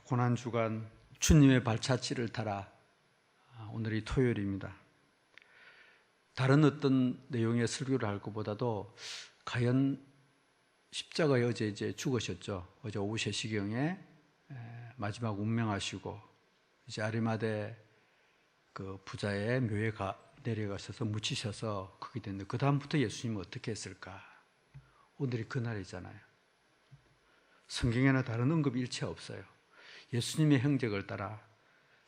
고난주간 주님의 발자취를 따라 오늘이 토요일입니다. 다른 어떤 내용의 설교를 할 것보다도 과연 십자가에 어제 이제 죽으셨죠. 어제 오후 3시경에 마지막 운명하시고 이제 아리마대 그 부자의 묘에 내려가셔서 묻히셔서 그게 됐는데 그 다음부터 예수님은 어떻게 했을까? 오늘이 그날이잖아요. 성경에는 다른 언급이 일체 없어요. 예수님의 행적을 따라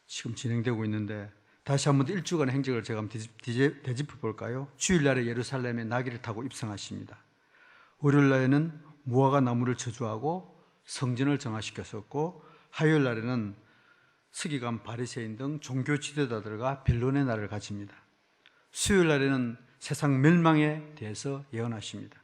지금 진행되고 있는데 다시 한번 일주간의 행적을 제가 한번 되짚어 볼까요? 주일날에 예루살렘에 나귀를 타고 입성하십니다. 월요일날에는 무화과 나무를 저주하고 성전을 정화시켰었고, 화요일날에는 서기관 바리새인 등 종교 지도자들과 변론의 날을 가집니다. 수요일날에는 세상 멸망에 대해서 예언하십니다.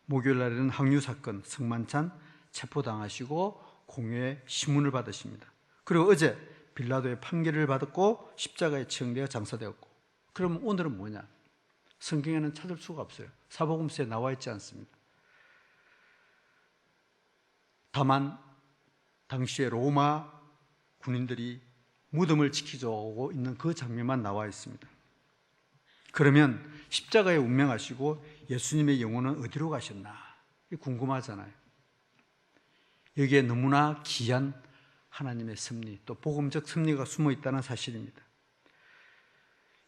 목요일날에는 항류사건, 성만찬 체포당하시고 공회의 심문을 받으십니다. 그리고 어제 빌라도의 판결을 받았고 십자가에 처형되어 장사되었고, 그럼 오늘은 뭐냐? 성경에는 찾을 수가 없어요. 사복음서에 나와 있지 않습니다. 다만 당시에 로마 군인들이 무덤을 지키고 있는 그 장면만 나와 있습니다. 그러면 십자가에 운명하시고 예수님의 영혼은 어디로 가셨나? 궁금하잖아요. 여기에 너무나 귀한 하나님의 섭리, 또 복음적 섭리가 숨어 있다는 사실입니다.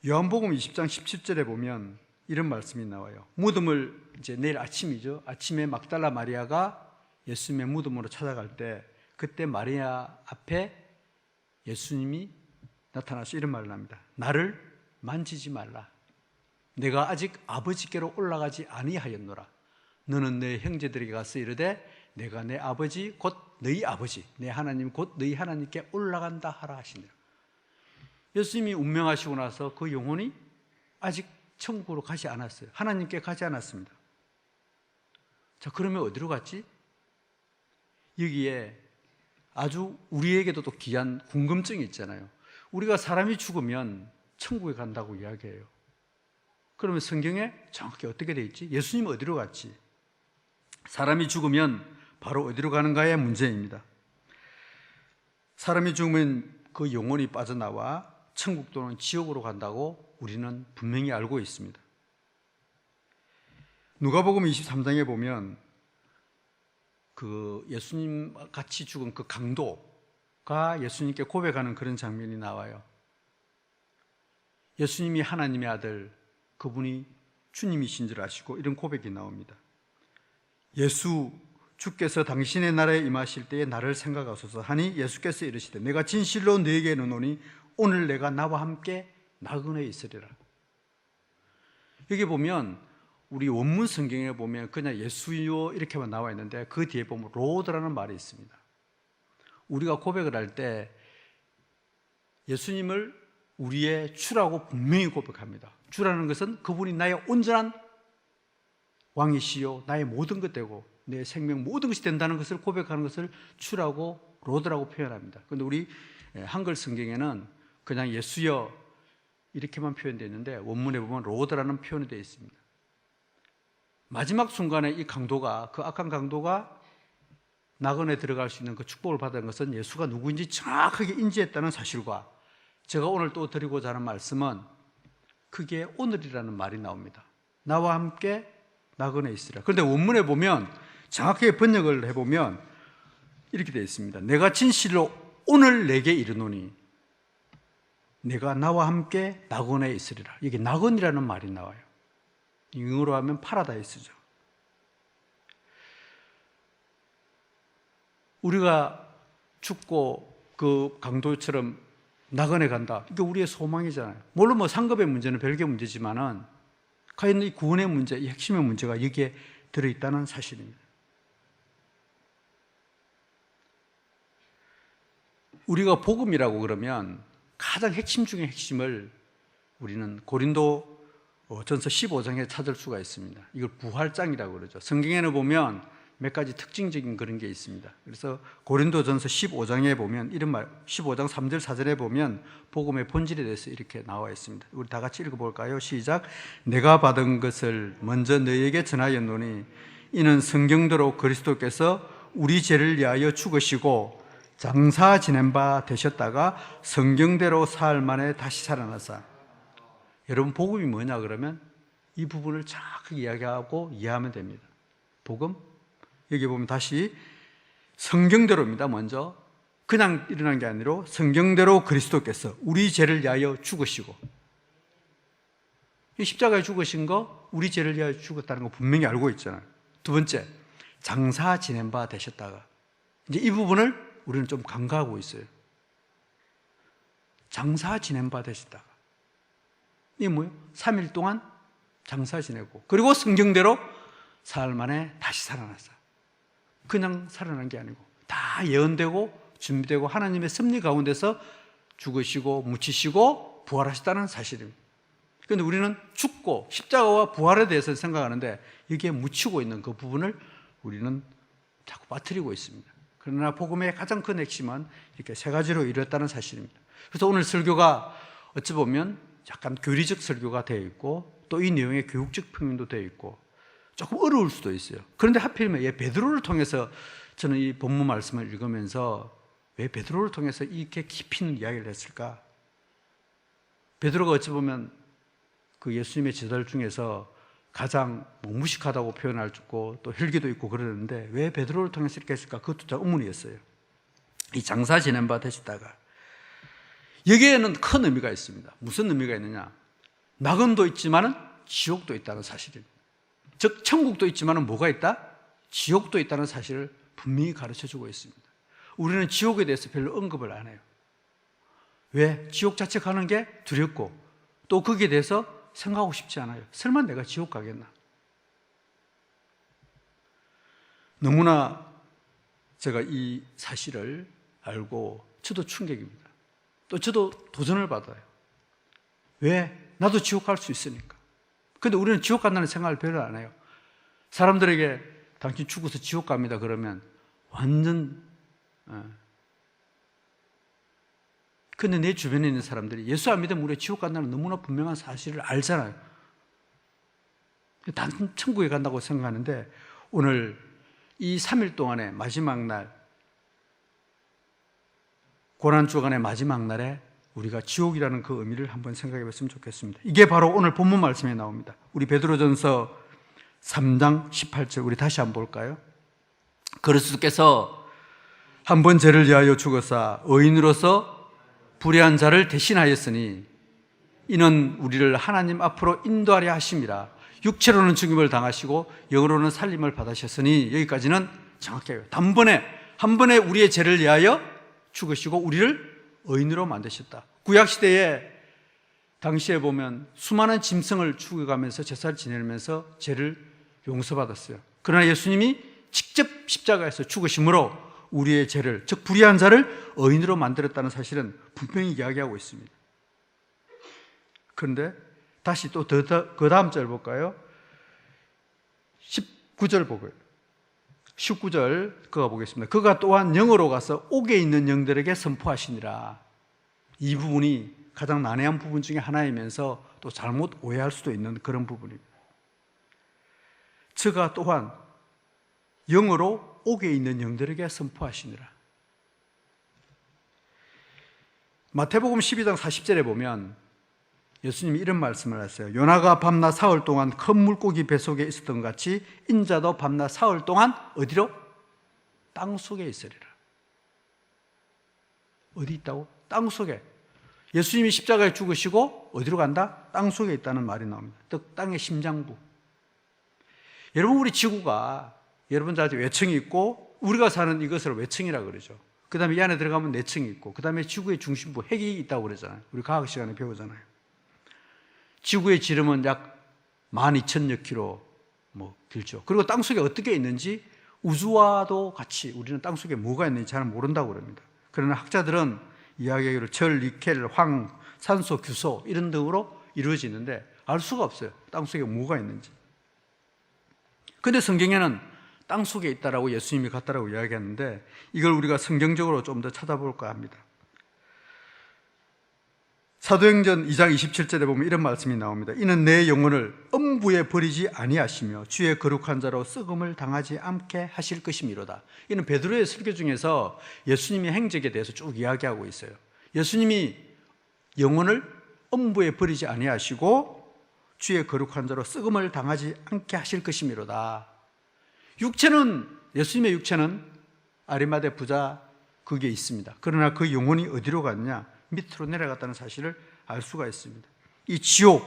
요한복음 20장 17절에 보면 이런 말씀이 나와요. 무덤을 이제 내일 아침이죠. 아침에 막달라 마리아가 예수님의 무덤으로 찾아갈 때 그때 마리아 앞에 예수님이 나타나서 이런 말을 합니다. 나를 만지지 말라. 내가 아직 아버지께로 올라가지 아니하였노라. 너는 내 형제들에게 가서 이르되 내가 내 아버지 곧 너희 아버지, 내 하나님 곧 너희 하나님께 올라간다 하라 하시니라. 예수님이 운명하시고 나서 그 영혼이 아직 천국으로 가지 않았어요. 하나님께 가지 않았습니다. 자, 그러면 어디로 갔지? 여기에 아주 우리에게도 또 귀한 궁금증이 있잖아요. 우리가 사람이 죽으면 천국에 간다고 이야기해요. 그러면 성경에 정확히 어떻게 되어 있지? 예수님은 어디로 갔지? 사람이 죽으면 바로 어디로 가는가의 문제입니다. 사람이 죽으면 그 영혼이 빠져나와 천국 또는 지옥으로 간다고 우리는 분명히 알고 있습니다. 누가복음 23장에 보면 그 예수님 같이 죽은 그 강도가 예수님께 고백하는 그런 장면이 나와요. 예수님이 하나님의 아들, 그분이 주님이신 줄 아시고 이런 고백이 나옵니다. 주께서 당신의 나라에 임하실 때에 나를 생각하소서 하니 예수께서 이르시되 내가 진실로 너에게 이르노니 오늘 내가 나와 함께 나그네에 있으리라. 여기 보면 우리 원문 성경에 보면 그냥 예수요 이렇게만 나와 있는데 그 뒤에 보면 로드라는 말이 있습니다. 우리가 고백을 할 때 예수님을 우리의 주라고 분명히 고백합니다. 주라는 것은 그분이 나의 온전한 왕이시요 나의 모든 것 되고 내 생명 모든 것이 된다는 것을 고백하는 것을 주라고 로드라고 표현합니다. 그런데 우리 한글 성경에는 그냥 예수여 이렇게만 표현되어 있는데 원문에 보면 로드라는 표현이 되어 있습니다. 마지막 순간에 이 강도가, 그 악한 강도가 나그네에 들어갈 수 있는 그 축복을 받은 것은 예수가 누구인지 정확하게 인지했다는 사실과 제가 오늘 또 드리고자 하는 말씀은 그게 오늘이라는 말이 나옵니다. 나와 함께 나그네에 있으라. 그런데 원문에 보면 정확하게 번역을 해보면 이렇게 되어 있습니다. 내가 진실로 오늘 내게 이르노니 내가 나와 함께 나그네에 있으리라. 이게 나그네라는 말이 나와요. 영어로 하면 파라다이스죠. 우리가 죽고 그 강도처럼 나그네 간다. 이게 우리의 소망이잖아요. 물론 뭐 상급의 문제는 별개의 문제지만은 과연 이 구원의 문제, 이 핵심의 문제가 여기에 들어있다는 사실입니다. 우리가 복음이라고 그러면 가장 핵심 중의 핵심을 우리는 고린도 전서 15장에 찾을 수가 있습니다. 이걸 부활장이라고 그러죠. 성경에는 보면 몇 가지 특징적인 그런 게 있습니다. 그래서 고린도전서 15장에 보면 이런 말, 15장 3절 4절에 보면 복음의 본질에 대해서 이렇게 나와 있습니다. 우리 다 같이 읽어볼까요? 시작. 내가 받은 것을 먼저 너희에게 전하였노니 이는 성경대로 그리스도께서 우리 죄를 위하여 죽으시고 장사 지낸 바 되셨다가 성경대로 사흘 만에 다시 살아나사. 여러분, 복음이 뭐냐 그러면 이 부분을 정확하게 이야기하고 이해하면 됩니다. 복음, 여기 보면 다시 성경대로입니다. 먼저 그냥 일어난 게 아니라 성경대로 그리스도께서 우리 죄를 위하여 죽으시고, 이 십자가에 죽으신 거 우리 죄를 위하여 죽었다는 거 분명히 알고 있잖아요. 두 번째, 장사 지낸 바 되셨다가, 이제 이 부분을 우리는 좀 간과하고 있어요. 장사 지낸 바 되셨다가, 이게 뭐예요? 3일 동안 장사 지내고, 그리고 성경대로 사흘 만에 다시 살아났어요. 그냥 살아난 게 아니고 다 예언되고 준비되고 하나님의 섭리 가운데서 죽으시고 묻히시고 부활하셨다는 사실입니다. 그런데 우리는 죽고 십자가와 부활에 대해서 생각하는데 여기에 묻히고 있는 그 부분을 우리는 자꾸 빠뜨리고 있습니다. 그러나 복음의 가장 큰 핵심은 이렇게 세 가지로 이루었다는 사실입니다. 그래서 오늘 설교가 어찌 보면 약간 교리적 설교가 되어 있고, 또 이 내용의 교육적 평론도 되어 있고 조금 어려울 수도 있어요. 그런데 하필이면 베드로를 통해서 저는 이 본문 말씀을 읽으면서 왜 베드로를 통해서 이렇게 깊이 있는 이야기를 했을까? 베드로가 어찌 보면 그 예수님의 제자들 중에서 가장 무식하다고 표현할 수 있고 또 혈기도 있고 그러는데 왜 베드로를 통해서 이렇게 했을까? 그것도 참 의문이었어요. 이 장사 지낸 바 되시다가, 여기에는 큰 의미가 있습니다. 무슨 의미가 있느냐? 낙원도 있지만은 지옥도 있다는 사실입니다. 즉 천국도 있지만은 뭐가 있다? 지옥도 있다는 사실을 분명히 가르쳐주고 있습니다. 우리는 지옥에 대해서 별로 언급을 안 해요. 왜? 지옥 자체 가는 게 두렵고 또 거기에 대해서 생각하고 싶지 않아요. 설마 내가 지옥 가겠나? 너무나 제가 이 사실을 알고 저도 충격입니다. 또 저도 도전을 받아요. 왜? 나도 지옥 갈 수 있으니까. 근데 우리는 지옥 간다는 생각을 별로 안 해요. 사람들에게 당신 죽어서 지옥 갑니다 그러면 완전, 근데 내 주변에 있는 사람들이 예수 안 믿으면 우리가 지옥 간다는 너무나 분명한 사실을 알잖아요. 단 천국에 간다고 생각하는데, 오늘 이 3일 동안의 마지막 날, 고난주간의 마지막 날에 우리가 지옥이라는 그 의미를 한번 생각해 봤으면 좋겠습니다. 이게 바로 오늘 본문 말씀에 나옵니다. 우리 베드로전서 3장 18절 우리 다시 한번 볼까요? 그리스도께서 한 번 죄를 위하여 죽으사 의인으로서 불의한 자를 대신하였으니 이는 우리를 하나님 앞으로 인도하려 하심이라. 육체로는 죽임을 당하시고 영으로는 살림을 받으셨으니, 여기까지는 정확해요. 한 번에 우리의 죄를 위하여 죽으시고 우리를 의인으로 만드셨다. 구약시대에 당시에 보면 수많은 짐승을 죽여가면서 제사를 지내면서 죄를 용서받았어요. 그러나 예수님이 직접 십자가에서 죽으심으로 우리의 죄를, 즉 불의한 자를 의인으로 만들었다는 사실은 분명히 이야기하고 있습니다. 그런데 다시 또 그 다음 절 볼까요? 19절 보고요. 19절 그가 보겠습니다. 그가 또한 영으로 가서 옥에 있는 영들에게 선포하시니라. 이 부분이 가장 난해한 부분 중에 하나이면서 또 잘못 오해할 수도 있는 그런 부분입니다. 저가 또한 영으로 옥에 있는 영들에게 선포하시니라. 마태복음 12장 40절에 보면 예수님이 이런 말씀을 하세요. 요나가 밤낮 사흘 동안 큰 물고기 뱃속에 있었던 것 같이 인자도 밤낮 사흘 동안 어디로? 땅 속에 있으리라. 어디 있다고? 땅 속에. 예수님이 십자가에 죽으시고 어디로 간다? 땅 속에 있다는 말이 나옵니다. 즉 땅의 심장부. 여러분, 우리 지구가 여러분들한테 외층이 있고 우리가 사는 이것을 외층이라고 그러죠. 그 다음에 이 안에 들어가면 내층이 있고 그 다음에 지구의 중심부 핵이 있다고 그러잖아요. 우리 과학 시간에 배우잖아요. 지구의 지름은 약 12,000여 킬로 길죠. 그리고 땅속에 어떻게 있는지 우주와도 같이 우리는 땅속에 뭐가 있는지 잘 모른다고 그럽니다. 그러나 학자들은 이야기하기로 절, 니켈, 황, 산소, 규소 이런 등으로 이루어지는데 알 수가 없어요. 땅속에 뭐가 있는지. 그런데 성경에는 땅속에 있다라고 예수님이 갔다라고 이야기하는데 이걸 우리가 성경적으로 좀 더 찾아볼까 합니다. 사도행전 2장 27절에 보면 이런 말씀이 나옵니다. 이는 내 영혼을 음부에 버리지 아니하시며 주의 거룩한 자로 썩음을 당하지 않게 하실 것이미로다. 이는 베드로의 설교 중에서 예수님의 행적에 대해서 쭉 이야기하고 있어요. 예수님이 영혼을 음부에 버리지 아니하시고 주의 거룩한 자로 썩음을 당하지 않게 하실 것이미로다. 예수님의 육체는 아리마대 부자 거기에 있습니다. 그러나 그 영혼이 어디로 갔냐? 밑으로 내려갔다는 사실을 알 수가 있습니다. 이 지옥,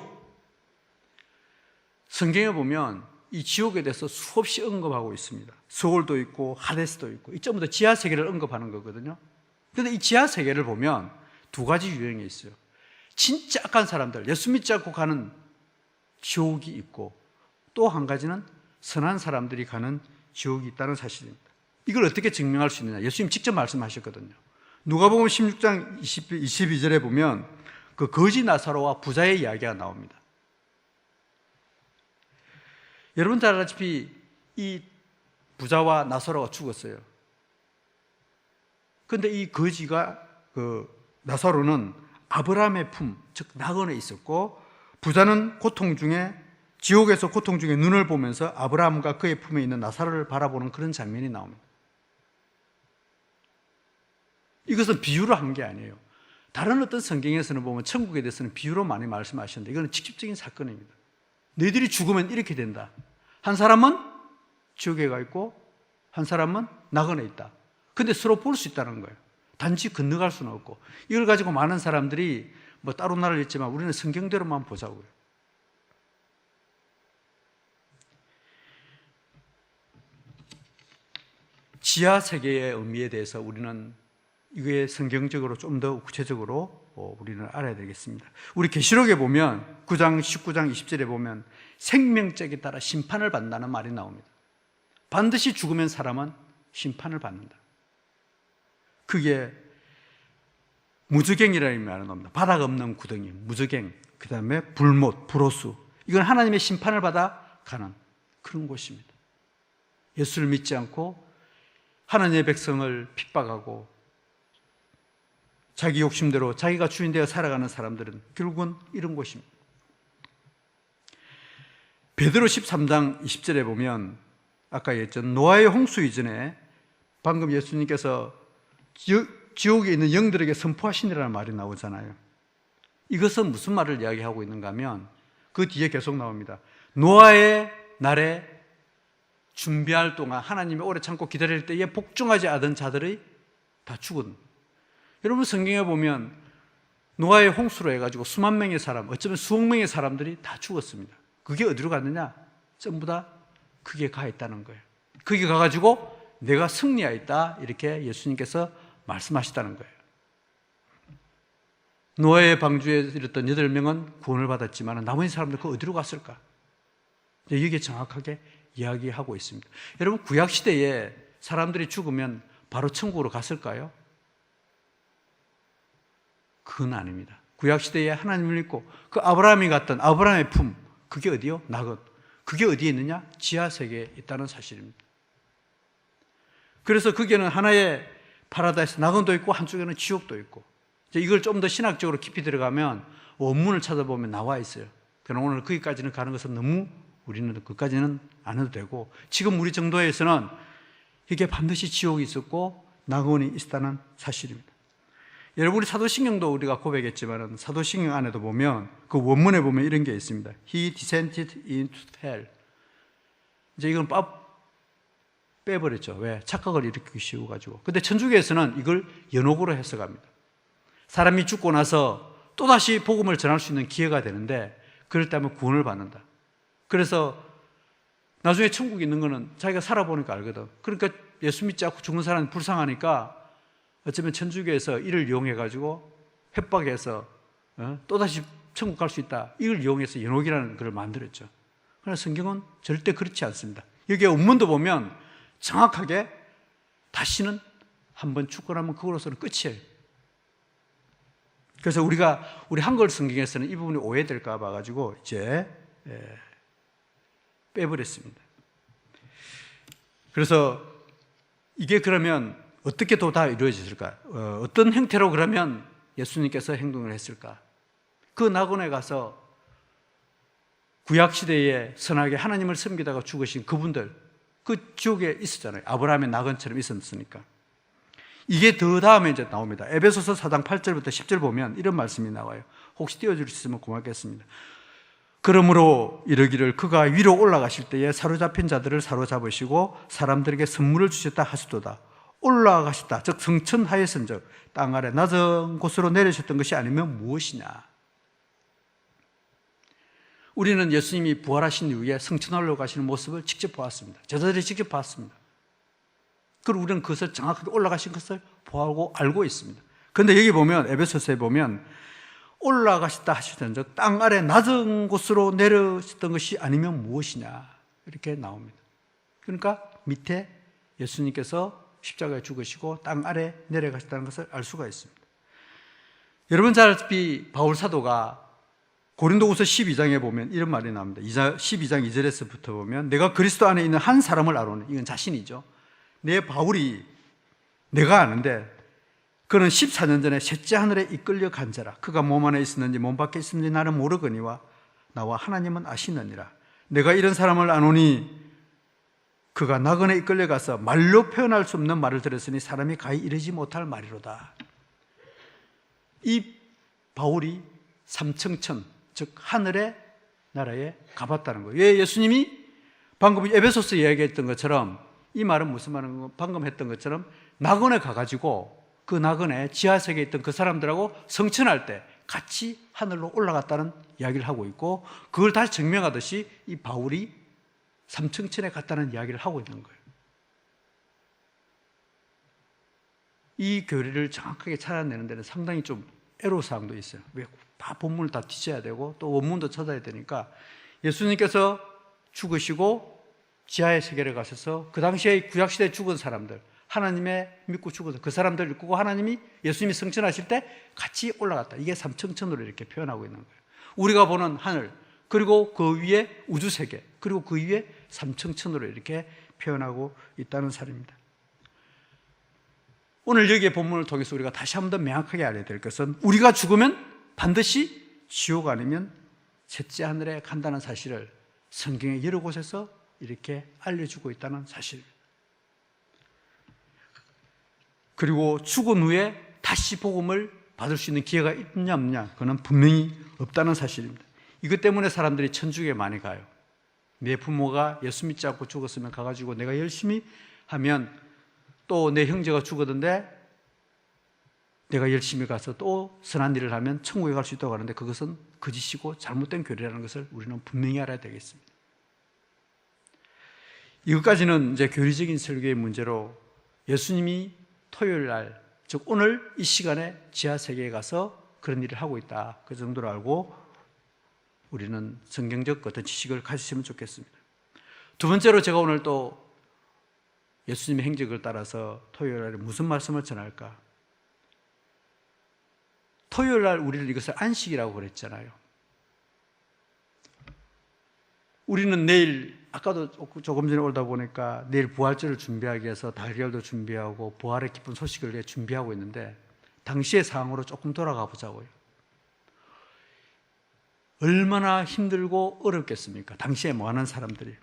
성경에 보면 이 지옥에 대해서 수없이 언급하고 있습니다. 서울도 있고 하데스도 있고, 이 전부 다 지하 세계를 언급하는 거거든요. 그런데 이 지하 세계를 보면 두 가지 유형이 있어요. 진짜 악한 사람들, 예수 믿지 않고 가는 지옥이 있고, 또 한 가지는 선한 사람들이 가는 지옥이 있다는 사실입니다. 이걸 어떻게 증명할 수 있느냐? 예수님 직접 말씀하셨거든요. 누가복음 16장 22절에 보면 그 거지 나사로와 부자의 이야기가 나옵니다. 여러분 잘 알다시피 이 부자와 나사로가 죽었어요. 그런데 이 거지가, 나사로는 아브라함의 품, 즉 낙원에 있었고, 부자는 고통 중에, 지옥에서 고통 중에 눈을 보면서 아브라함과 그의 품에 있는 나사로를 바라보는 그런 장면이 나옵니다. 이것은 비유로 한 게 아니에요. 다른 어떤 성경에서는 보면 천국에 대해서는 비유로 많이 말씀하셨는데, 이거는 직접적인 사건입니다. 너희들이 죽으면 이렇게 된다. 한 사람은 지옥에 가 있고 한 사람은 낙원에 있다. 근데 서로 볼 수 있다는 거예요. 단지 건너갈 수는 없고. 이걸 가지고 많은 사람들이 뭐 따로 나라를 했지만 우리는 성경대로만 보자고요. 지하 세계의 의미에 대해서 우리는 이게 성경적으로 좀 더 구체적으로 우리는 알아야 되겠습니다. 우리 계시록에 보면 9장 19장 20절에 보면 생명책에 따라 심판을 받는다는 말이 나옵니다. 반드시 죽으면 사람은 심판을 받는다. 그게 무저갱이라는 말이 나옵니다. 바닥 없는 구덩이, 무저갱, 그 다음에 불못, 불호수. 이건 하나님의 심판을 받아 가는 그런 곳입니다. 예수를 믿지 않고 하나님의 백성을 핍박하고 자기 욕심대로 자기가 주인 되어 살아가는 사람들은 결국은 이런 곳입니다. 베드로 13장 20절에 보면 아까 얘기했던 노아의 홍수 이전에 방금 예수님께서 지옥에 있는 영들에게 선포하시니라는 말이 나오잖아요. 이것은 무슨 말을 이야기하고 있는가 하면 그 뒤에 계속 나옵니다. 노아의 날에 준비할 동안 하나님이 오래 참고 기다릴 때에 복종하지 않은 자들이 다 죽은. 여러분 성경에 보면 노아의 홍수로 해가지고 수만 명의 사람, 어쩌면 수억 명의 사람들이 다 죽었습니다. 그게 어디로 갔느냐? 전부 다 그게 가 있다는 거예요. 그게 가가지고 내가 승리하였다 이렇게 예수님께서 말씀하시다는 거예요. 노아의 방주에 있었던 8명은 구원을 받았지만 나머지 사람들 그 어디로 갔을까? 여기에 정확하게 이야기하고 있습니다. 여러분 구약시대에 사람들이 죽으면 바로 천국으로 갔을까요? 그건 아닙니다. 구약시대에 하나님을 믿고 그 아브라함이 갔던 아브라함의 품, 그게 어디요? 낙원. 그게 어디에 있느냐? 지하세계에 있다는 사실입니다. 그래서 거기에는 하나의 파라다이스, 낙원도 있고 한쪽에는 지옥도 있고, 이걸 좀 더 신학적으로 깊이 들어가면 원문을 찾아보면 나와 있어요. 그러나 오늘 거기까지는 가는 것은 너무 우리는 그까지는 안 해도 되고, 지금 우리 정도에서는 이게 반드시 지옥이 있었고 낙원이 있다는 사실입니다. 여러분, 우리 사도신경도 우리가 고백했지만 사도신경 안에도 보면 그 원문에 보면 이런 게 있습니다. He descended into hell. 이제 이건 빼버렸죠. 왜? 착각을 일으키기 쉬워가지고. 근데 천주교에서는 이걸 연옥으로 해석합니다. 사람이 죽고 나서 또다시 복음을 전할 수 있는 기회가 되는데 그럴 때 하면 구원을 받는다. 그래서 나중에 천국에 있는 거는 자기가 살아보니까 알거든. 그러니까 예수 믿지 않고 죽는 사람이 불쌍하니까 어쩌면 천주교에서 이를 이용해가지고 협박해서 또다시 천국 갈 수 있다. 이걸 이용해서 연옥이라는 글을 만들었죠. 그러나 성경은 절대 그렇지 않습니다. 여기 원문도 보면 정확하게 다시는 한번 죽고 나면 그거로서는 끝이에요. 그래서 우리 한글 성경에서는 이 부분이 오해될까 봐가지고 이제 빼버렸습니다. 그래서 이게 그러면 어떻게 또 다 이루어졌을까? 어떤 형태로 그러면 예수님께서 행동을 했을까? 그 낙원에 가서 구약시대에 선하게 하나님을 섬기다가 죽으신 그분들, 그 지옥에 있었잖아요. 아브라함의 낙원처럼 있었으니까. 이게 더 다음에 이제 나옵니다. 에베소서 4장 8절부터 10절 보면 이런 말씀이 나와요. 혹시 띄워줄 수 있으면 고맙겠습니다. 그러므로 이르기를 그가 위로 올라가실 때에 사로잡힌 자들을 사로잡으시고 사람들에게 선물을 주셨다 하시도다. 올라가셨다, 즉 성천하였은즉 땅 아래 낮은 곳으로 내려셨던 것이 아니면 무엇이냐. 우리는 예수님이 부활하신 이후에 성천하러 올라가시는 모습을 직접 보았습니다. 제자들이 직접 봤습니다. 그리고 우리는 그것을 정확하게 올라가신 것을 보고 알고 있습니다. 그런데 여기 보면, 에베소서에 보면 올라가셨다 하시던즉 땅 아래 낮은 곳으로 내려셨던 것이 아니면 무엇이냐 이렇게 나옵니다. 그러니까 밑에 예수님께서 십자가에 죽으시고 땅 아래 내려가셨다는 것을 알 수가 있습니다. 여러분 잘 알다시피 바울 사도가 고린도후서 12장에 보면 이런 말이 나옵니다. 12장 2절에서부터 보면 내가 그리스도 안에 있는 한 사람을 알오니, 이건 자신이죠. 내 바울이 내가 아는데 그는 14년 전에 셋째 하늘에 이끌려 간 자라. 그가 몸 안에 있었는지 몸 밖에 있었는지 나는 모르거니와 나와 하나님은 아시느니라. 내가 이런 사람을 아노니 그가 낙원에 이끌려 가서 말로 표현할 수 없는 말을 들었으니 사람이 가히 이르지 못할 말이로다. 이 바울이 삼층천, 즉 하늘의 나라에 가봤다는 거예요. 왜? 예수님이 방금 에베소서 이야기했던 것처럼, 이 말은 무슨 말인가, 방금 했던 것처럼 낙원에 가가지고 그 낙원에 지하세계에 있던 그 사람들하고 성천할 때 같이 하늘로 올라갔다는 이야기를 하고 있고, 그걸 다시 증명하듯이 이 바울이 삼층천에 갔다는 이야기를 하고 있는 거예요. 이 교리를 정확하게 찾아내는 데는 상당히 좀 애로사항도 있어요. 왜? 다 본문을 다 뒤져야 되고 또 원문도 찾아야 되니까, 예수님께서 죽으시고 지하의 세계를 가셔서 그 당시에 구약시대에 죽은 사람들, 하나님의 믿고 죽은 그 사람들을 이끌고 하나님이, 예수님이 성천하실 때 같이 올라갔다. 이게 삼층천으로 이렇게 표현하고 있는 거예요. 우리가 보는 하늘, 그리고 그 위에 우주세계, 그리고 그 위에 삼층천으로 이렇게 표현하고 있다는 사실입니다. 오늘 여기의 본문을 통해서 우리가 다시 한 번 더 명확하게 알아야 될 것은, 우리가 죽으면 반드시 지옥 아니면 셋째 하늘에 간다는 사실을 성경의 여러 곳에서 이렇게 알려주고 있다는 사실입니다. 그리고 죽은 후에 다시 복음을 받을 수 있는 기회가 있냐 없냐, 그건 분명히 없다는 사실입니다. 이것 때문에 사람들이 천주교에 많이 가요. 내 부모가 예수 믿지 않고 죽었으면 가가지고 내가 열심히 하면 또 내 형제가 죽었는데 내가 열심히 가서 또 선한 일을 하면 천국에 갈 수 있다고 하는데, 그것은 거짓이고 잘못된 교리라는 것을 우리는 분명히 알아야 되겠습니다. 이것까지는 이제 교리적인 설교의 문제로, 예수님이 토요일 날, 즉 오늘 이 시간에 지하세계에 가서 그런 일을 하고 있다, 그 정도로 알고 우리는 성경적 어떤 지식을 가지시면 좋겠습니다. 두 번째로, 제가 오늘 또 예수님의 행적을 따라서 토요일 날에 무슨 말씀을 전할까? 토요일 날 우리는 이것을 안식이라고 그랬잖아요. 우리는 내일, 아까도 조금 전에 오다 보니까 내일 부활절을 준비하기 위해서 달걀도 준비하고 부활의 기쁜 소식을 위해 준비하고 있는데, 당시의 상황으로 조금 돌아가 보자고요. 얼마나 힘들고 어렵겠습니까? 당시에 많은 사람들이.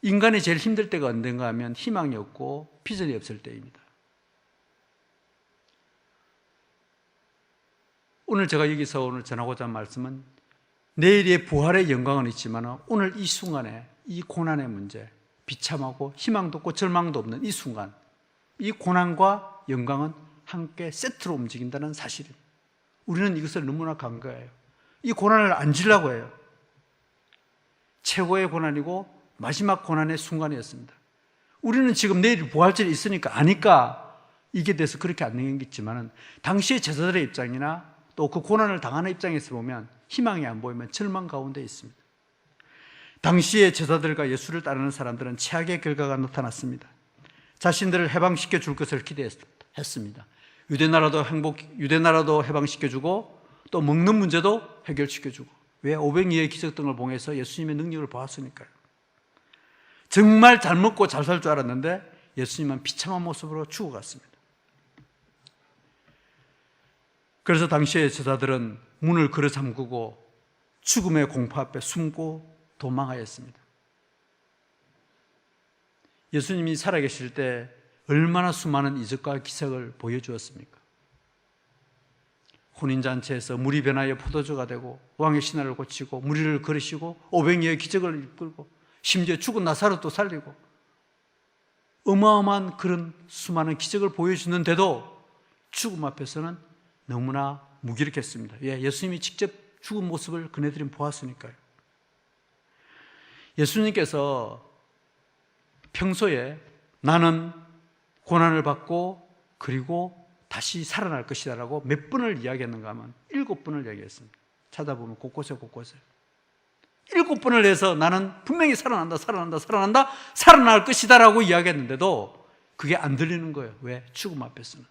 인간이 제일 힘들 때가 언젠가 하면 희망이 없고 비전이 없을 때입니다. 오늘 제가 여기서 오늘 전하고자 한 말씀은, 내일의 부활의 영광은 있지만 오늘 이 순간에 이 고난의 문제, 비참하고 희망도 없고 절망도 없는 이 순간, 이 고난과 영광은 함께 세트로 움직인다는 사실입니다. 우리는 이것을 너무나 간과해요. 이 고난을 안 지려고 해요. 최고의 고난이고 마지막 고난의 순간이었습니다. 우리는 지금 내일 부활절이 있으니까 아니까 이게 돼서 그렇게 안 넘기겠지만, 당시의 제자들의 입장이나 또 그 고난을 당하는 입장에서 보면 희망이 안 보이면 절망 가운데 있습니다. 당시의 제자들과 예수를 따르는 사람들은 최악의 결과가 나타났습니다. 자신들을 해방시켜 줄 것을 기대했습니다. 유대나라도 해방시켜주고 또 먹는 문제도 해결시켜주고. 왜? 500리의 기적 등을 봉해서 예수님의 능력을 보았으니까요. 정말 잘 먹고 잘 살 줄 알았는데 예수님은 비참한 모습으로 죽어갔습니다. 그래서 당시의 제자들은 문을 걸어 잠그고 죽음의 공포 앞에 숨고 도망하였습니다. 예수님이 살아계실 때 얼마나 수많은 이적과 기적을 보여주었습니까? 혼인잔치에서 물이 변하여 포도주가 되고 왕의 신하를 고치고 무리를 걸으시고 500여의 기적을 이끌고 심지어 죽은 나사렛도 살리고 어마어마한 그런 수많은 기적을 보여주는데도 죽음 앞에서는 너무나 무기력했습니다. 예수님이 직접 죽은 모습을 그네들은 보았으니까요. 예수님께서 평소에 나는 고난을 받고 그리고 다시 살아날 것이다 라고 몇 번을 이야기했는가 하면 7번을 이야기했습니다. 찾아보면 곳곳에 7번을 해서 나는 분명히 살아난다 살아날 것이다 라고 이야기했는데도 그게 안 들리는 거예요. 왜? 죽음 앞에서는.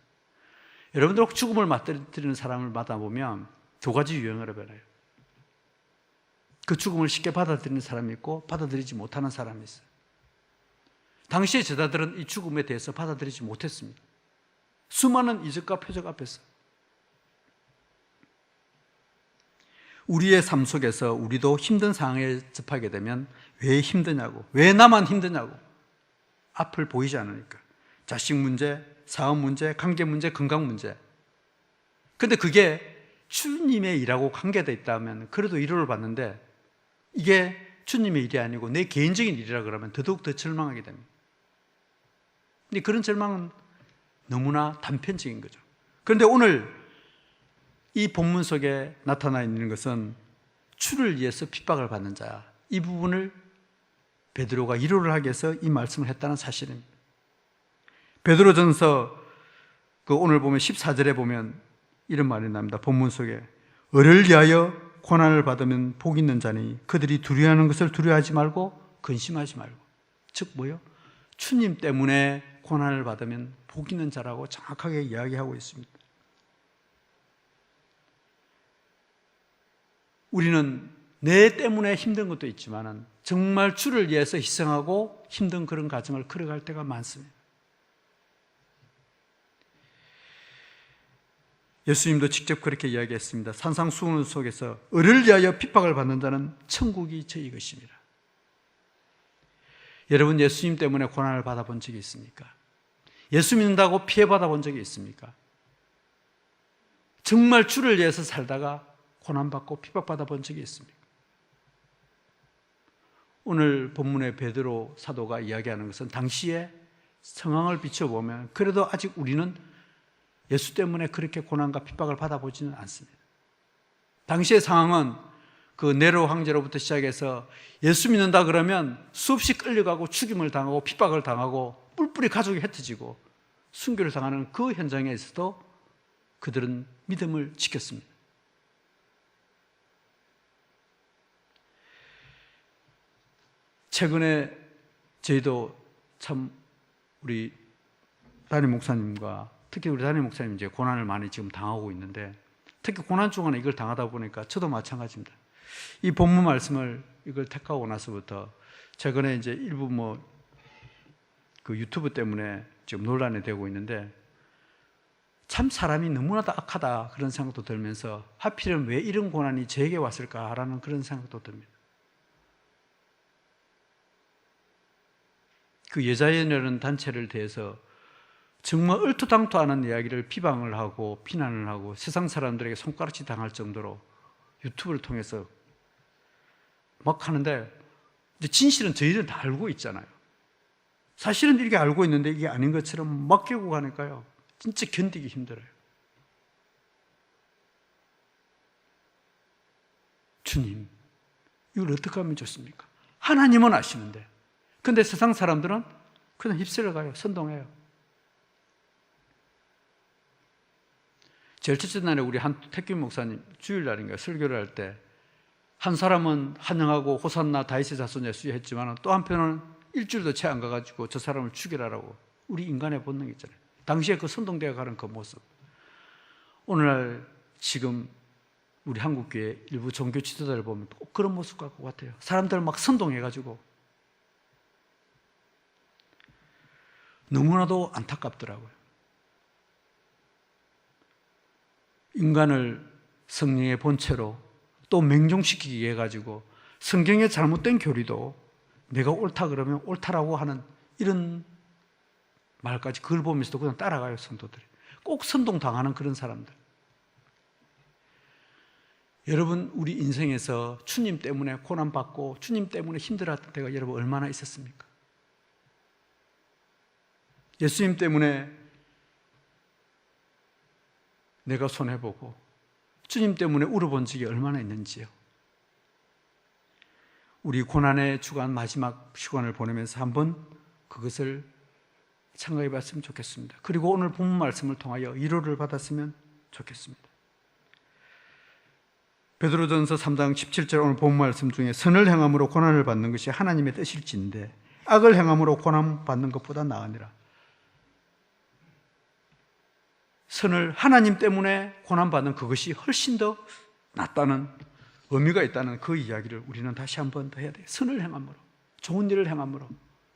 여러분들 죽음을 맞들이는 사람을 만나보면 두 가지 유형으로 변해요. 그 죽음을 쉽게 받아들이는 사람이 있고 받아들이지 못하는 사람이 있어요. 당시의 제자들은 이 죽음에 대해서 받아들이지 못했습니다. 수많은 이적과 표적 앞에서. 우리의 삶 속에서 우리도 힘든 상황에 접하게 되면 왜 힘드냐고, 왜 나만 힘드냐고, 앞을 보이지 않으니까. 자식 문제, 사업 문제, 관계 문제, 건강 문제. 근데 그게 주님의 일하고 관계되어 있다면 그래도 위로를 받는데 이게 주님의 일이 아니고 내 개인적인 일이라 그러면 더더욱 더 절망하게 됩니다. 근데 그런 절망은 너무나 단편적인 거죠. 그런데 오늘 이 본문 속에 나타나 있는 것은 주를 위해서 핍박을 받는 자, 이 부분을 베드로가 위로를 하기 위해서 이 말씀을 했다는 사실입니다. 베드로전서 오늘 보면 14절에 보면 이런 말이 나옵니다. 본문 속에 을을 위하여 고난을 받으면 복 있는 자니 그들이 두려워하는 것을 두려워하지 말고 근심하지 말고. 즉 뭐요? 주님 때문에 고난을 받으면 복 있는 자라고 정확하게 이야기하고 있습니다. 우리는 내 때문에 힘든 것도 있지만 정말 주를 위해서 희생하고 힘든 그런 과정을 걸어갈 때가 많습니다. 예수님도 직접 그렇게 이야기했습니다. 산상수훈 속에서 을을 위하여 핍박을 받는 자는 천국이 저희 것입니다. 여러분, 예수님 때문에 고난을 받아본 적이 있습니까? 예수 믿는다고 피해받아 본 적이 있습니까? 정말 주를 위해서 살다가 고난받고 핍박받아 본 적이 있습니까? 오늘 본문의 베드로 사도가 이야기하는 것은 당시의 상황을 비춰보면 그래도 아직 우리는 예수 때문에 그렇게 고난과 핍박을 받아보지는 않습니다. 당시의 상황은 그 네로 황제로부터 시작해서 예수 믿는다 그러면 수없이 끌려가고 죽임을 당하고 핍박을 당하고 뿔뿔이 가족이 흩어지고 순교를 당하는 그 현장에서도 그들은 믿음을 지켰습니다. 최근에 저희도 참 우리 담임 목사님과 특히 우리 담임 목사님 이제 고난을 많이 지금 당하고 있는데 특히 고난 중간에 이걸 당하다 보니까 저도 마찬가지입니다. 이 본문 말씀을 이걸 택하고 나서부터 최근에 이제 일부 그 유튜브 때문에 지금 논란이 되고 있는데 참 사람이 너무나도 악하다 그런 생각도 들면서 하필이면 왜 이런 고난이 저에게 왔을까라는 그런 생각도 듭니다. 그 여자연이라는 단체를 대해서 정말 얼토당토하는 이야기를 비방을 하고 비난을 하고 세상 사람들에게 손가락질 당할 정도로 유튜브를 통해서 막 하는데 이제 진실은 저희들은 다 알고 있잖아요. 사실은 이렇게 알고 있는데 이게 아닌 것처럼 막 깨고 가니까요. 진짜 견디기 힘들어요. 주님, 이걸 어떻게 하면 좋습니까? 하나님은 아시는데. 근데 세상 사람들은 그냥 휩쓸려 가요. 선동해요. 제일 첫째 날에 우리 태균 목사님 주일날인가 설교를 할 때 한 사람은 환영하고 호산나 다윗의 자손 예수 했지만 또 한편은 일주일도 채 안 가가지고 저 사람을 죽이라라고. 우리 인간의 본능 있잖아요. 당시에 그 선동되어 가는 그 모습. 오늘날 지금 우리 한국교회 일부 종교 지도자를 보면 꼭 그런 모습 같아요. 사람들 막 선동해가지고 너무나도 안타깝더라고요. 인간을 성령의 본체로 또 맹종시키게 해가지고 성경의 잘못된 교리도 내가 옳다 그러면 옳다라고 하는 이런 말까지 그걸 보면서도 그냥 따라가요, 성도들이. 꼭 선동당하는 그런 사람들. 여러분, 우리 인생에서 주님 때문에 고난받고 주님 때문에 힘들었던 때가 여러분 얼마나 있었습니까? 예수님 때문에 내가 손해보고 주님 때문에 울어본 적이 얼마나 있는지요. 우리 고난의 주간 마지막 시간을 보내면서 한번 그것을 생각해 봤으면 좋겠습니다. 그리고 오늘 본문 말씀을 통하여 위로를 받았으면 좋겠습니다. 베드로전서 3장 17절 오늘 본문 말씀 중에 선을 행함으로 고난을 받는 것이 하나님의 뜻일진데 악을 행함으로 고난 받는 것보다 나으니라. 선을 하나님 때문에 고난 받는 그것이 훨씬 더 낫다는 의미가 있다는 그 이야기를 우리는 다시 한 번 더 해야 돼요. 선을 행함으로, 좋은 일을 행함으로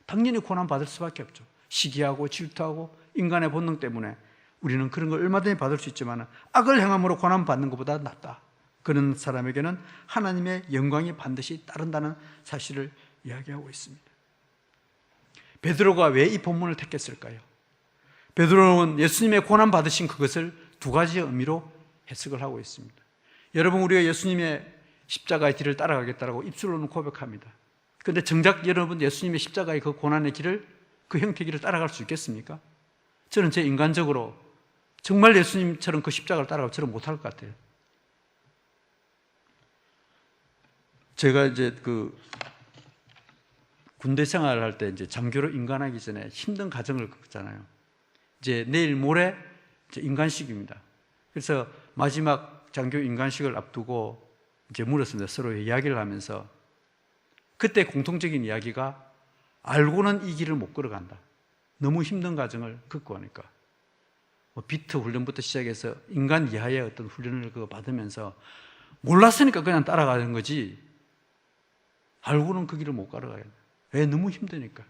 당연히 고난 받을 수밖에 없죠. 시기하고 질투하고 인간의 본능 때문에 우리는 그런 걸 얼마든지 받을 수 있지만 악을 행함으로 고난 받는 것보다 낫다. 그런 사람에게는 하나님의 영광이 반드시 따른다는 사실을 이야기하고 있습니다. 베드로가 왜 이 본문을 택했을까요? 베드로는 예수님의 고난 받으신 그것을 두 가지 의미로 해석을 하고 있습니다. 여러분, 우리가 예수님의 십자가의 길을 따라가겠다고 입술로는 고백합니다. 그런데 정작 여러분 예수님의 십자가의 그 고난의 길을, 그 형태의 길을 따라갈 수 있겠습니까? 저는 제 인간적으로 정말 예수님처럼 그 십자가를 따라가면 저는 못할 것 같아요. 제가 이제 그 군대 생활을 할 때 이제 장교로 임관하기 전에 힘든 과정을 겪었잖아요. 이제 내일 모레 이제 임관식입니다. 그래서 마지막 장교 임관식을 앞두고 이제 물었습니다. 서로 이야기를 하면서 그때 공통적인 이야기가 알고는 이 길을 못 걸어간다. 너무 힘든 과정을 겪고 하니까 뭐 비트 훈련부터 시작해서 인간 이하의 어떤 훈련을 그거 받으면서 몰랐으니까 그냥 따라가는 거지 알고는 그 길을 못 걸어가겠다. 왜? 너무 힘드니까.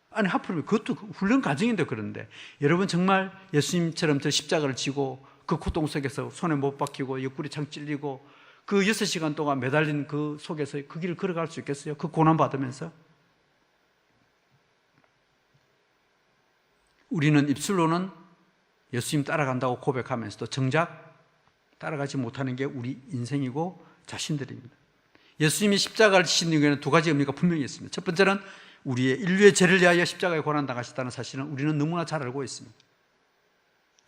아니 하필이면 그것도 훈련 과정인데 그런데 여러분 정말 예수님처럼 저 십자가를 지고 그 고통 속에서 손에 못 박히고 옆구리 창 찔리고 그 6시간 동안 매달린 그 속에서 그 길을 걸어갈 수 있겠어요? 그 고난 받으면서? 우리는 입술로는 예수님 따라간다고 고백하면서도 정작 따라가지 못하는 게 우리 인생이고 자신들입니다. 예수님이 십자가를 지시는 경우에는 두 가지 의미가 분명히 있습니다. 첫 번째는 우리의 인류의 죄를 위하여 십자가에 고난당하셨다는 사실은 우리는 너무나 잘 알고 있습니다.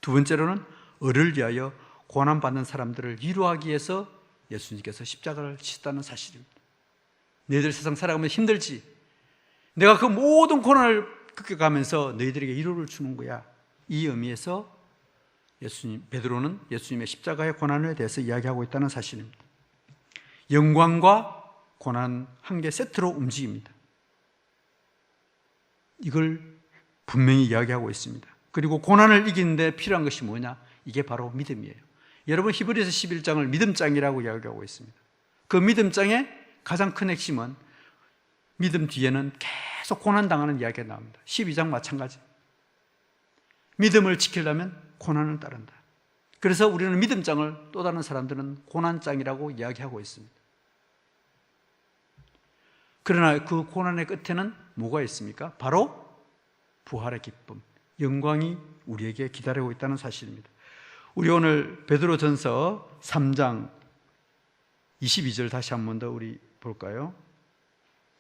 두 번째로는 을을 위하여 고난받는 사람들을 위로하기 위해서 예수님께서 십자가를 지셨다는 사실입니다. 너희들 세상 살아가면 힘들지? 내가 그 모든 고난을 겪어가면서 너희들에게 위로를 주는 거야. 이 의미에서 베드로는 예수님의 십자가의 고난에 대해서 이야기하고 있다는 사실입니다. 영광과 고난 한 개 세트로 움직입니다. 이걸 분명히 이야기하고 있습니다. 그리고 고난을 이기는데 필요한 것이 뭐냐? 이게 바로 믿음이에요. 여러분 히브리서 11장을 믿음장이라고 이야기하고 있습니다. 그 믿음장의 가장 큰 핵심은 믿음 뒤에는 계속 고난당하는 이야기가 나옵니다. 12장 마찬가지. 믿음을 지키려면 고난을 따른다. 그래서 우리는 믿음장을 또 다른 사람들은 고난장이라고 이야기하고 있습니다. 그러나 그 고난의 끝에는 뭐가 있습니까? 바로 부활의 기쁨, 영광이 우리에게 기다리고 있다는 사실입니다. 우리 오늘 베드로전서 3장 22절 다시 한 번 더 우리 볼까요?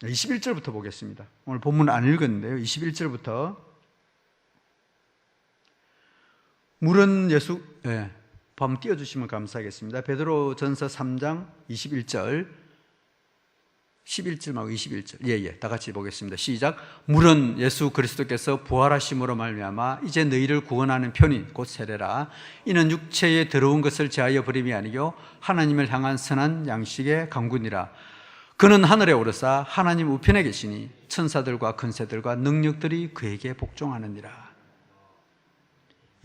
21절부터 보겠습니다. 오늘 본문 안 읽었는데요. 21절부터 물은 예수, 한번 띄워주시면 감사하겠습니다. 베드로전서 3장 21절 11절 말고 21절. 다 같이 보겠습니다. 시작. 물은 예수 그리스도께서 부활하심으로 말미암아 이제 너희를 구원하는 편인 곧 세례라. 이는 육체에 더러운 것을 제하여 버림이 아니요 하나님을 향한 선한 양식의 강군이라. 그는 하늘에 오르사 하나님 우편에 계시니 천사들과 권세들과 능력들이 그에게 복종하느니라.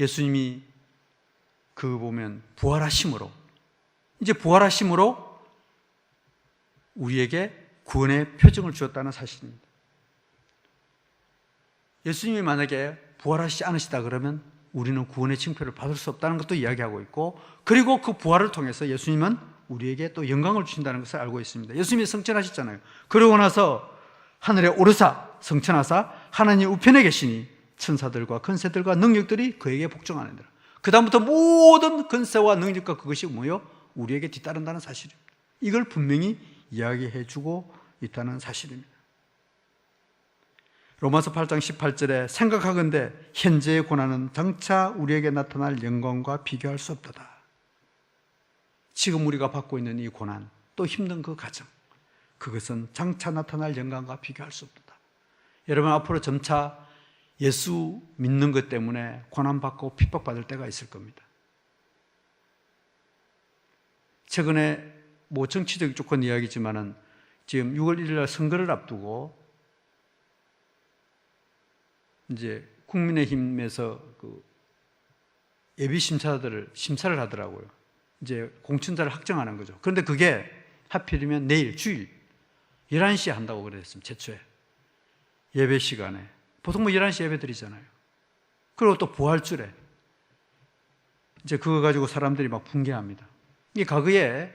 예수님이 그 보면 부활하심으로, 이제 부활하심으로 우리에게 구원의 표징을 주었다는 사실입니다. 예수님이 만약에 부활하시지 않으시다 그러면 우리는 구원의 징표를 받을 수 없다는 것도 이야기하고 있고, 그리고 그 부활을 통해서 예수님은 우리에게 또 영광을 주신다는 것을 알고 있습니다. 예수님이 성천하셨잖아요. 그러고 나서 하늘에 오르사 성천하사 하나님 우편에 계시니 천사들과 권세들과 능력들이 그에게 복종하느니라. 그 다음부터 모든 권세와 능력과 그것이 뭐요? 우리에게 뒤따른다는 사실입니다. 이걸 분명히 이야기해 주고 있다는 사실입니다. 로마서 8장 18절에 생각하건대 현재의 고난은 장차 우리에게 나타날 영광과 비교할 수 없도다. 지금 우리가 받고 있는 이 고난, 또 힘든 그 과정, 그것은 장차 나타날 영광과 비교할 수 없도다. 여러분, 앞으로 점차 예수 믿는 것 때문에 고난받고 핍박받을 때가 있을 겁니다. 최근에 뭐 정치적 조건 이야기지만은 지금 6월 1일 날 선거를 앞두고 이제 국민의힘에서 그 예비 심사들을 심사를 하더라고요. 이제 공천자를 확정하는 거죠. 그런데 그게 하필이면 내일 주일 11시에 한다고 그랬습니다. 최초에 예배 시간에 보통 뭐 11시 예배 드리잖아요. 그리고 또 부활주래. 이제 그거 가지고 사람들이 막 붕괴합니다. 이 과거에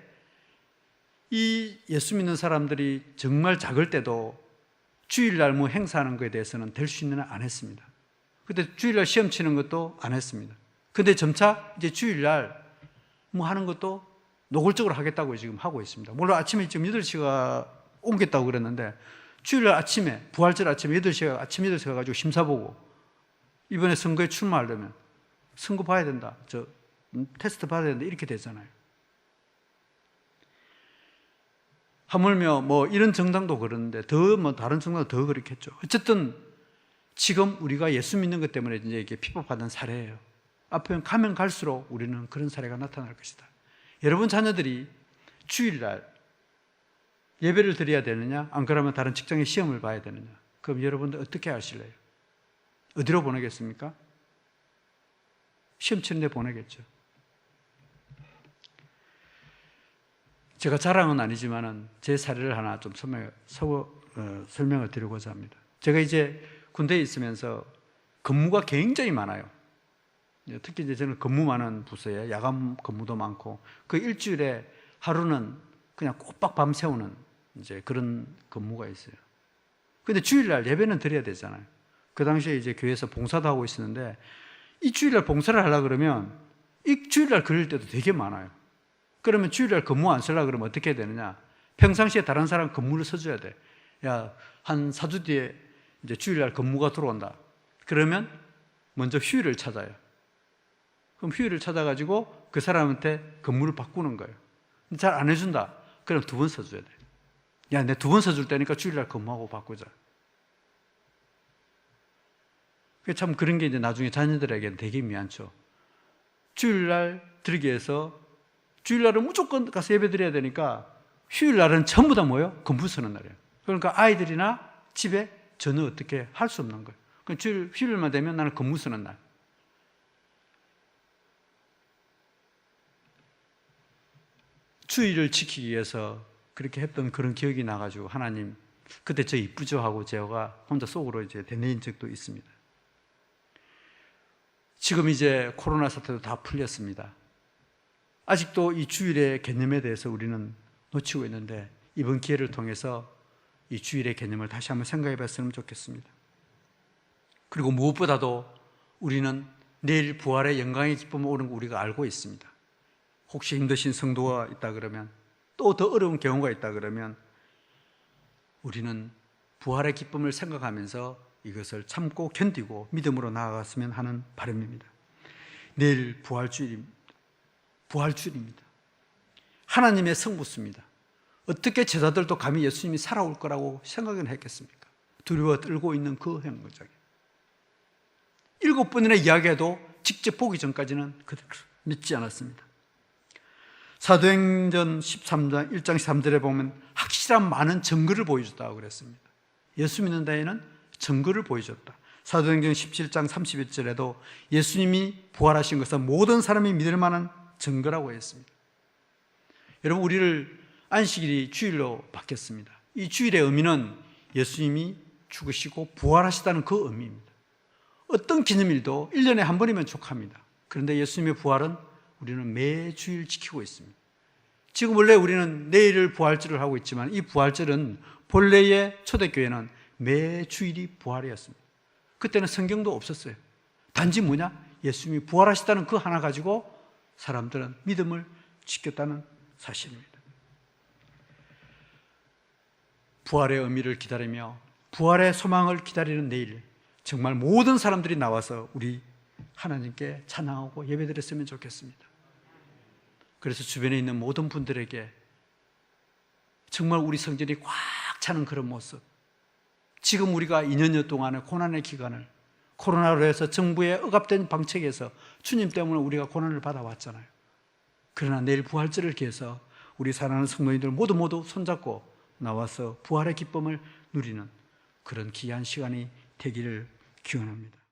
이 예수 믿는 사람들이 정말 작을 때도 주일날 뭐 행사하는 것에 대해서는 될 수 있는 한 안 했습니다. 그때 주일날 시험 치는 것도 안 했습니다. 근데 점차 이제 주일날 뭐 하는 것도 노골적으로 하겠다고 지금 하고 있습니다. 물론 아침에 지금 8시가 옮겼다고 그랬는데 주일날 아침에, 부활절 아침에 8시가, 아침 8시 가가지고 심사 보고 이번에 선거에 출마하려면 선거 봐야 된다. 테스트 받아야 된다. 이렇게 되잖아요. 하물며 뭐 이런 정당도 그러는데 더 뭐 다른 정당도 더 그렇겠죠. 어쨌든 지금 우리가 예수 믿는 것 때문에 이제 이게 핍박받는 사례예요. 앞에 가면 갈수록 우리는 그런 사례가 나타날 것이다. 여러분 자녀들이 주일날 예배를 드려야 되느냐, 안 그러면 다른 직장의 시험을 봐야 되느냐, 그럼 여러분들 어떻게 하실래요? 어디로 보내겠습니까? 시험 치는 데 보내겠죠. 제가 자랑은 아니지만은 제 사례를 하나 좀 설명을 드리고자 합니다. 제가 이제 군대에 있으면서 근무가 굉장히 많아요. 특히 이제 저는 근무 많은 부서에 야간 근무도 많고 그 일주일에 하루는 그냥 꼬박 밤 새우는 이제 그런 근무가 있어요. 근데 주일날 예배는 드려야 되잖아요. 그 당시에 이제 교회에서 봉사도 하고 있었는데 이 주일날 봉사를 하려고 그러면 이 주일날 그릴 때도 되게 많아요. 그러면 주일날 근무 안 쓰려고 그러면 어떻게 해야 되느냐? 평상시에 다른 사람 근무를 써줘야 돼. 야, 한 4주 뒤에 이제 주일날 근무가 들어온다. 그러면 먼저 휴일을 찾아요. 그럼 휴일을 찾아가지고 그 사람한테 근무를 바꾸는 거예요. 잘 안 해준다. 그럼 2번 써줘야 돼. 야, 내 2번 써줄 때니까 주일날 근무하고 바꾸자. 참 그런 게 이제 나중에 자녀들에게는 되게 미안죠. 주일날 드리기 위해서 주일날은 무조건 가서 예배 드려야 되니까 휴일날은 전부 다 뭐예요? 근무 쓰는 날이에요. 그러니까 아이들이나 집에 전혀 어떻게 할 수 없는 거예요. 그러니까 휴일만 되면 나는 근무 쓰는 날. 주일을 지키기 위해서 그렇게 했던 그런 기억이 나가지고 하나님 그때 저 이쁘죠 하고 제가 혼자 속으로 이제 되뇌인 적도 있습니다. 지금 이제 코로나 사태도 다 풀렸습니다. 아직도 이 주일의 개념에 대해서 우리는 놓치고 있는데 이번 기회를 통해서 이 주일의 개념을 다시 한번 생각해 봤으면 좋겠습니다. 그리고 무엇보다도 우리는 내일 부활의 영광의 기쁨을 오는 거 우리가 알고 있습니다. 혹시 힘드신 성도가 있다 그러면 또 더 어려운 경우가 있다 그러면 우리는 부활의 기쁨을 생각하면서 이것을 참고 견디고 믿음으로 나아갔으면 하는 바람입니다. 내일 부활주일입니다. 하나님의 성부수입니다. 어떻게 제자들도 감히 예수님이 살아올 거라고 생각은 했겠습니까? 두려워 떨고 있는 그 행동장에 7번이나 이야기해도 직접 보기 전까지는 그대로 믿지 않았습니다. 사도행전 13장 1장 3절에 보면 확실한 많은 증거를 보여줬다고 그랬습니다. 예수 믿는 데에는 증거를 보여줬다. 사도행전 17장 31절에도 예수님이 부활하신 것은 모든 사람이 믿을 만한 증거라고 했습니다. 여러분, 우리를 안식일이 주일로 바뀌었습니다. 이 주일의 의미는 예수님이 죽으시고 부활하시다는 그 의미입니다. 어떤 기념일도 1년에 한 번이면 족합니다. 그런데 예수님의 부활은 우리는 매주일 지키고 있습니다. 지금 원래 우리는 내일을 부활절을 하고 있지만 이 부활절은 본래의 초대교회는 매주일이 부활이었습니다. 그때는 성경도 없었어요. 단지 뭐냐? 예수님이 부활하셨다는 그 하나 가지고 사람들은 믿음을 지켰다는 사실입니다. 부활의 의미를 기다리며 부활의 소망을 기다리는 내일, 정말 모든 사람들이 나와서 우리 하나님께 찬양하고 예배드렸으면 좋겠습니다. 그래서 주변에 있는 모든 분들에게 정말 우리 성전이 꽉 차는 그런 모습, 지금 우리가 2년여 동안의 고난의 기간을 코로나로 해서 정부의 억압된 방책에서 주님 때문에 우리가 고난을 받아왔잖아요. 그러나 내일 부활절을 기해서 우리 사랑하는 성도님들 모두 손잡고 나와서 부활의 기쁨을 누리는 그런 귀한 시간이 되기를 기원합니다.